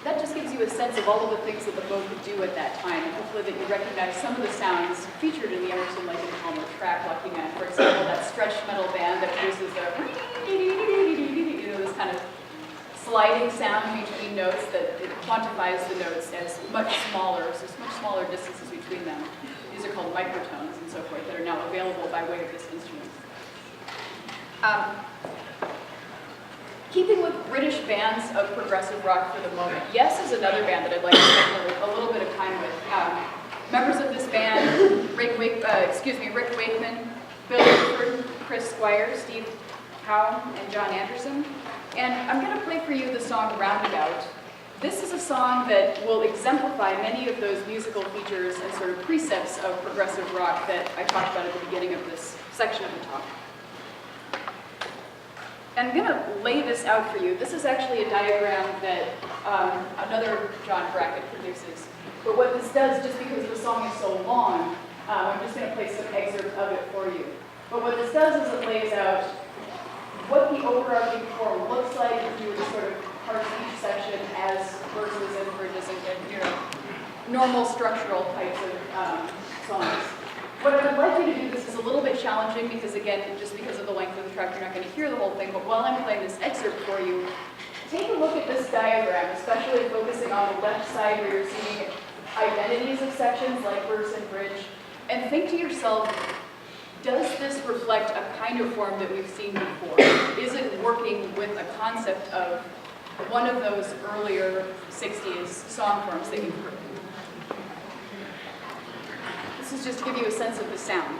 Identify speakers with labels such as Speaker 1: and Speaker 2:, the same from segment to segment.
Speaker 1: That just gives you a sense of all of the things that the bow could do at that time, and hopefully that you recognize some of the sounds featured in the Emerson, Lake and Palmer track, Lucky Man. For example, that stretched metal band that produces the, this kind of sliding sound between notes that it quantifies the notes as much smaller, so it's much smaller distances between them. These are called microtones and so forth that are now available by way of this instrument. Keeping with British bands of progressive rock for the moment, Yes is another band that I'd like to spend a little bit of time with. Members of this band, Rick Wakeman, Bill Woodford, Chris Squire, Steve Howe, and John Anderson. And I'm going to play for you the song Roundabout. This is a song that will exemplify many of those musical features and sort of precepts of progressive rock that I talked about at the beginning of this section of the talk. And I'm going to lay this out for you. This is actually a diagram that another John Brackett produces. But what this does, just because the song is so long, I'm just going to play some excerpts of it for you. But what this does is it lays out what the overarching form looks like if you were to sort of parse each section as verses and bridges and normal structural types of songs. What I would like you to do, this is a little bit challenging because, again, just because of the length of the track, you're not going to hear the whole thing, but while I'm playing this excerpt for you, take a look at this diagram, especially focusing on the left side where you're seeing identities of sections like verse and bridge, and think to yourself, does this reflect a kind of form that we've seen before? Is it working with a concept of one of those earlier 60s song forms that you've heard? This is just to give you a sense of the sound.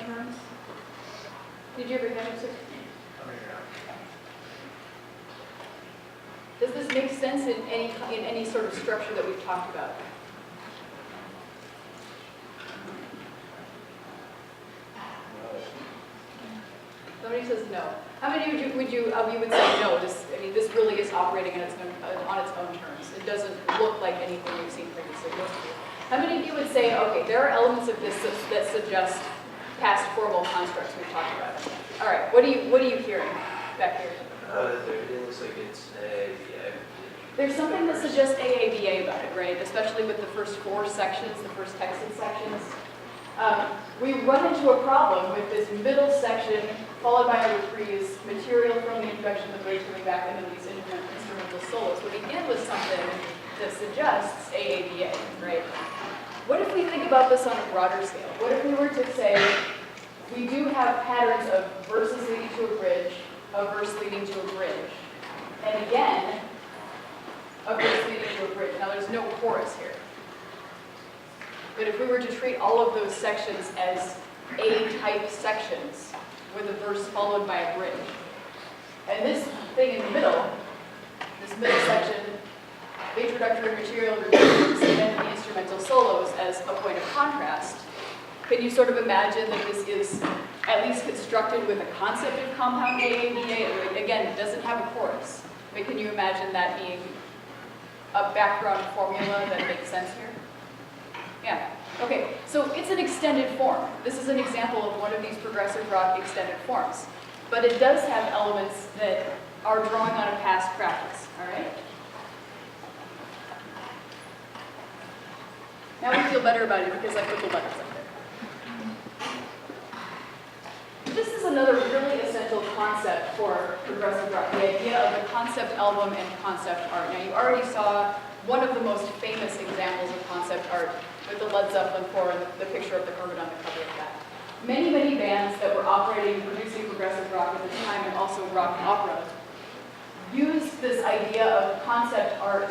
Speaker 2: terms?
Speaker 1: Did you ever catch it? Does this make sense in any sort of structure that we've talked about? Somebody says no. How many of you would say no? This really is operating on its own terms. It doesn't look like anything you've seen previously. Most of you. How many of you would say, okay, there are elements of this that suggest past formal constructs we've talked about? All right, what are you hearing back here?
Speaker 3: It looks like it's AABA.
Speaker 1: There's something that suggests AABA about it, right? Especially with the first 4 sections, the first texted sections. We run into a problem with this middle section, followed by a reprise, material from the introduction of the bridge coming back, and then these instrumental solos. We begin with something that suggests AABA, right? What if we think about this on a broader scale? What if we were to say, we do have patterns of verses leading to a bridge, a verse leading to a bridge, and again, a verse leading to a bridge. Now there's no chorus here. But if we were to treat all of those sections as A-type sections with a verse followed by a bridge, and this thing in the middle, this middle section, the introductory material, revisions, and then the instrumental solos as a point of contrast, can you sort of imagine that this is at least constructed with a concept of compound AABA? Again, it doesn't have a chorus, but can you imagine that being a background formula that makes sense here? Yeah. Okay, so it's an extended form. This is an example of one of these progressive rock extended forms. But it does have elements that are drawing on a past practice, all right? Now we feel better about it because I put the letters up there. This is another really essential concept for progressive rock, the idea of the concept album and concept art. Now you already saw one of the most famous examples of concept art with the Led Zeppelin 4 and the picture of the Hermit on the cover of that. Many, many bands that were operating, producing progressive rock at the time and also rock opera used this idea of concept art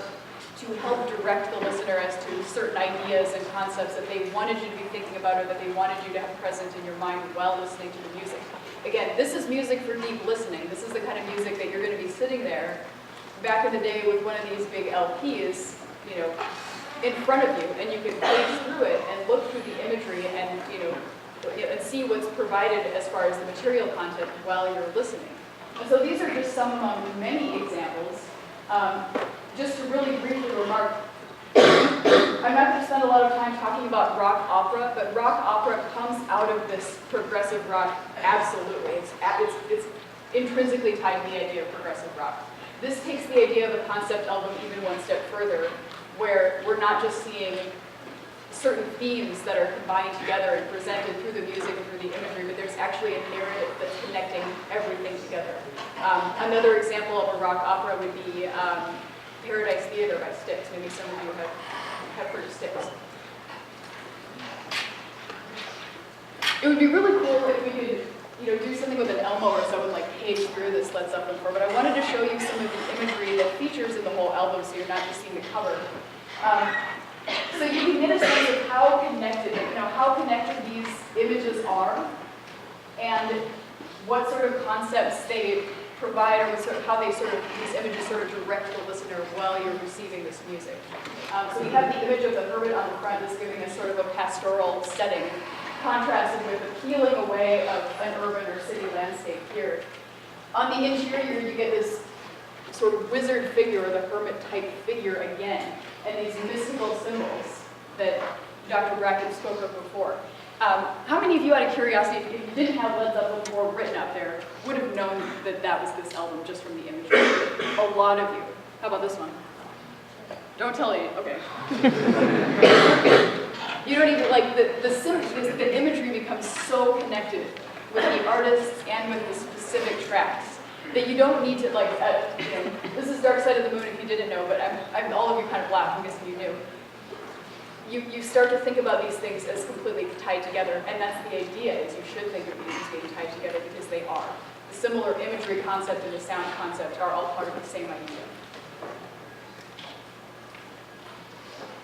Speaker 1: to help direct the listener as to certain ideas and concepts that they wanted you to be thinking about or that they wanted you to have present in your mind while listening to the music. Again, this is music for deep listening. This is the kind of music that you're going to be sitting there back in the day with one of these big LPs, you know, in front of you, and you can page through it and look through the imagery and, you know, and see what's provided as far as the material content while you're listening. And so these are just some among many examples. Just to really briefly remark, I'm not going to spend a lot of time talking about rock opera, but rock opera comes out of this progressive rock, absolutely. It's intrinsically tied to the idea of progressive rock. This takes the idea of a concept album even one step further, where we're not just seeing certain themes that are combined together and presented through the music and through the imagery, but there's actually a narrative that's connecting everything together. Another example of a rock opera would be Paradise Theater by Styx. Maybe some of you have heard of Styx. It would be really cool if we could, you know, do something with an Elmo or so and like page through this Led Zeppelin 4, but I wanted to show you some of the imagery that features in the whole album so you're not just seeing the cover. So you can get a sense of how connected, how connected these images are and what sort of concepts they provide or how these images sort of direct the listener while you're receiving this music. So we have the image of the hermit on the front that's giving us sort of a pastoral setting, contrasted with the peeling away of an urban or city landscape here. On the interior, you get this sort of wizard figure, or the hermit-type figure again, and these mystical symbols that Dr. Brackett spoke of before. How many of you, out of curiosity, if you didn't have Led Zeppelin 4 written up there, would have known that that was this album just from the imagery? A lot of you. How about this one? Don't tell me. Okay. You don't even, like, the imagery becomes so connected with the artists and with the specific tracks that you don't need to, like, this is Dark Side of the Moon if you didn't know, but all of you kind of laughed, I'm guessing you knew. You start to think about these things as completely tied together, and that's the idea, is you should think of these as being tied together because they are. The similar imagery concept and the sound concept are all part of the same idea.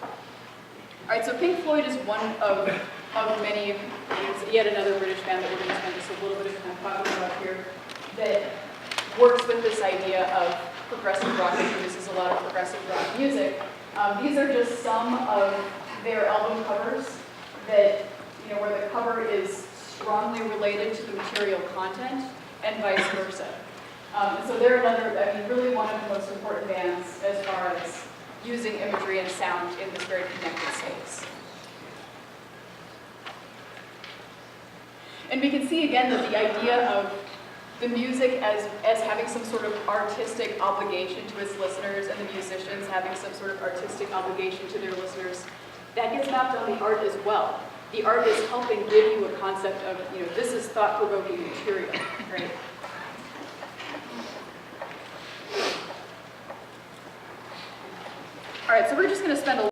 Speaker 1: All right, so Pink Floyd is one of of many, it's yet another British band that we're going to spend just a little bit of time talking about here, that works with this idea of progressive rock and produces a lot of progressive rock music. These are just some of their album covers that, where the cover is strongly related to the material content and vice versa. And so they're another, really one of the most important bands as far as using imagery and sound in this very connected space. And we can see again that the idea of the music as having some sort of artistic obligation to its listeners and the musicians having some sort of artistic obligation to their listeners, that gets mapped on the art as well. The art is helping give you a concept of, this is thought-provoking material, right? All right, so we're just going to spend a